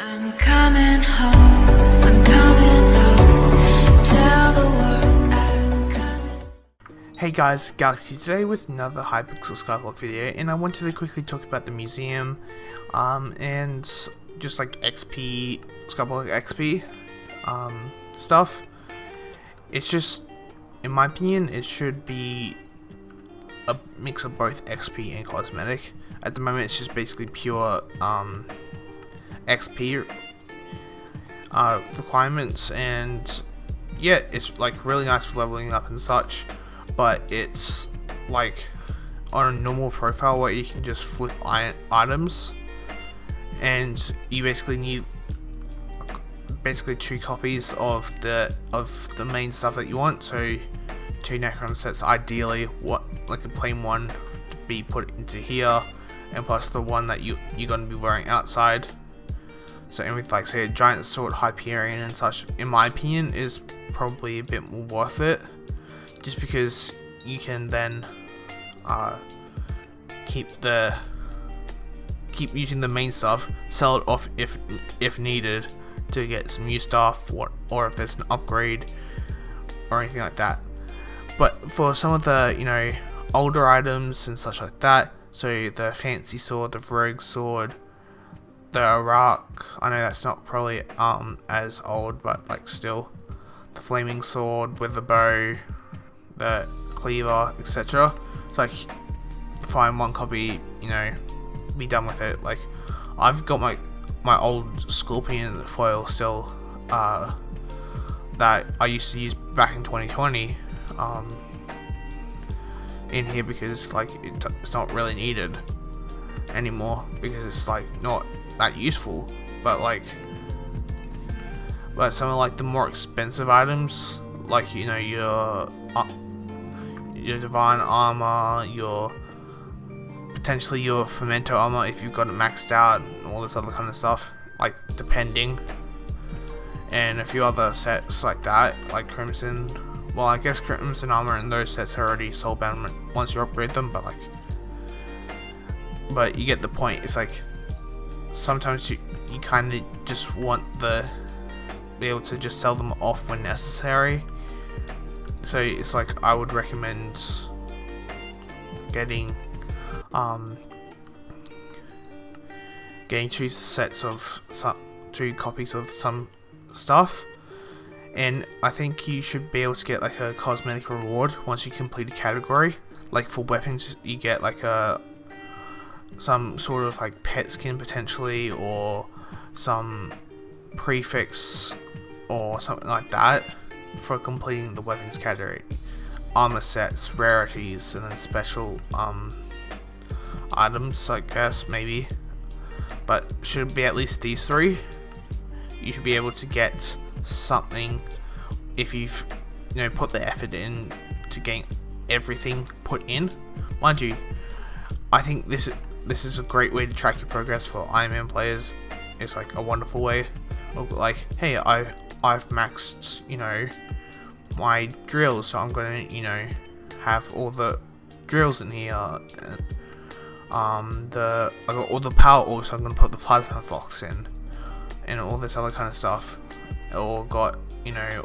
I'm coming home, I'm coming home, tell the world I'm coming. Hey guys, Galaxy today with another Hypixel Skyblock video, and I wanted to quickly talk about the museum, and just like XP, Skyblock XP, stuff. It's just, in my opinion, it should be a mix of both XP and cosmetic. At the moment, it's just basically pure, XP requirements, and yeah, it's like really nice for leveling up and such, but it's like on a normal profile where you can just flip items, and you basically need two copies of the main stuff that you want. So 2 Necron sets, ideally, what like a plain one to be put into here, and plus the one that you're going to be wearing outside. So, and with like say a giant sword, Hyperion and such, in my opinion, is probably a bit more worth it, just because you can then keep using the main stuff, sell it off if needed to get some new stuff, or if there's an upgrade or anything like that. But for some of the older items and such like that, so the fancy sword, the rogue sword, the Iraq, I know that's not probably as old, but like still, the flaming sword with the bow, the cleaver, etc. It's like, find one copy, be done with it. Like, I've got my old Scorpion foil still, that I used to use back in 2020, in here, because like it's not really needed anymore, because it's like not that useful. But some of like the more expensive items, like your divine armor, your potentially your fermento armor if you've got it maxed out, and all this other kind of stuff, like depending, and a few other sets like that, like Crimson. Well, I guess Crimson armor and those sets are already soulbound once you upgrade them, but you get the point. It's like sometimes you kind of just want be able to just sell them off when necessary. So it's like, I would recommend getting 2 copies of some stuff, and I think you should be able to get like a cosmetic reward once you complete a category. Like for weapons, you get like some sort of like pet skin potentially, or some prefix or something like that for completing the weapons category. Armor sets, rarities, and then special items, I guess, maybe. But should be at least these 3. You should be able to get something if you've put the effort in to gain everything put in. Mind you, I think this is a great way to track your progress for Iron Man players. It's like a wonderful way of like, hey, I've maxed my drills, so I'm gonna have all the drills in here. I got all the power orbs, so I'm gonna put the plasma fox in, and all this other kind of stuff. Or got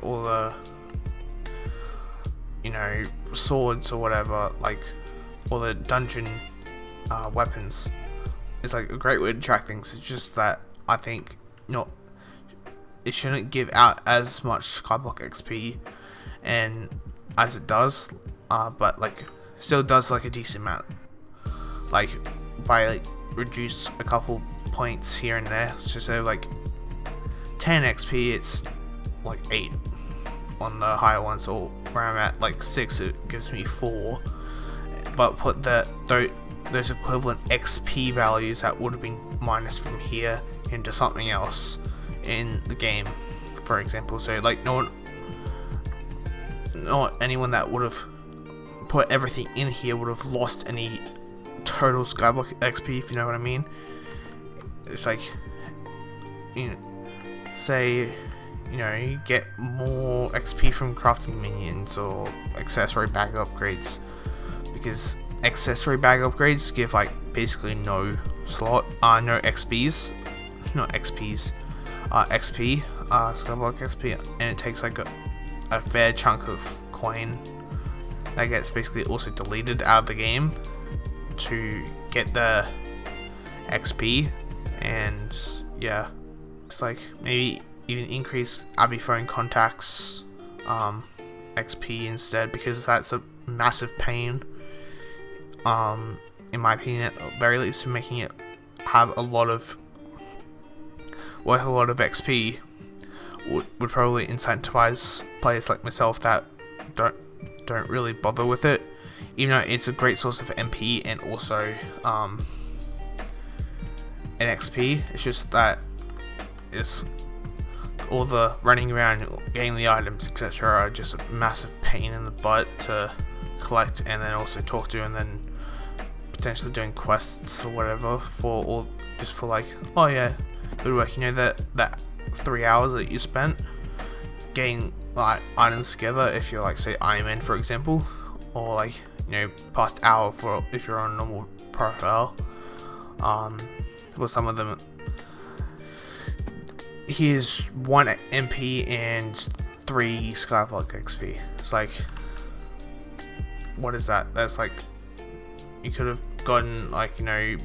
all the swords or whatever, like all the dungeon weapons. It's like a great way to track things. It's just that I think it shouldn't give out as much Skyblock XP and as it does, but like still does like a decent amount. Like by like reduce a couple points here and there. So say like 10 XP, it's like 8 on the higher ones, or where I'm at like 6, it gives me 4. But put those equivalent XP values that would have been minus from here into something else in the game, for example. So like not anyone that would have put everything in here would have lost any total Skyblock XP, if you know what I mean. It's like, say you get more XP from crafting minions or accessory bag upgrades, because accessory bag upgrades give like basically no XPs, not XPs, XP, Skyblock XP, and it takes like a fair chunk of coin that gets basically also deleted out of the game to get the XP. And yeah, it's like maybe even increase Abby phone contacts XP instead, because that's a massive pain, in my opinion, at the very least, making it have worth a lot of XP would probably incentivize players like myself that don't really bother with it, even though it's a great source of MP and also an XP. It's just that it's all the running around, getting the items, etc. are just a massive pain in the butt to collect, and then also talk to, and then potentially doing quests or whatever for all, just for like, oh yeah, good work, you know, that 3 hours that you spent getting like items together, if you're like, say, Iron Man for example, or like, you know, past hour for if you're on a normal profile. For some of them, here's 1 MP and 3 Skyblock XP. It's like, what is that? That's like, you could have gotten, like, you know,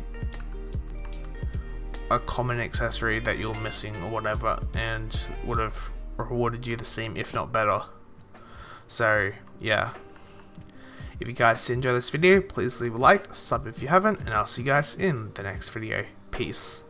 a common accessory that you're missing or whatever, and would have rewarded you the same, if not better. So yeah, if you guys did enjoy this video, please leave a like, sub if you haven't, and I'll see you guys in the next video. Peace.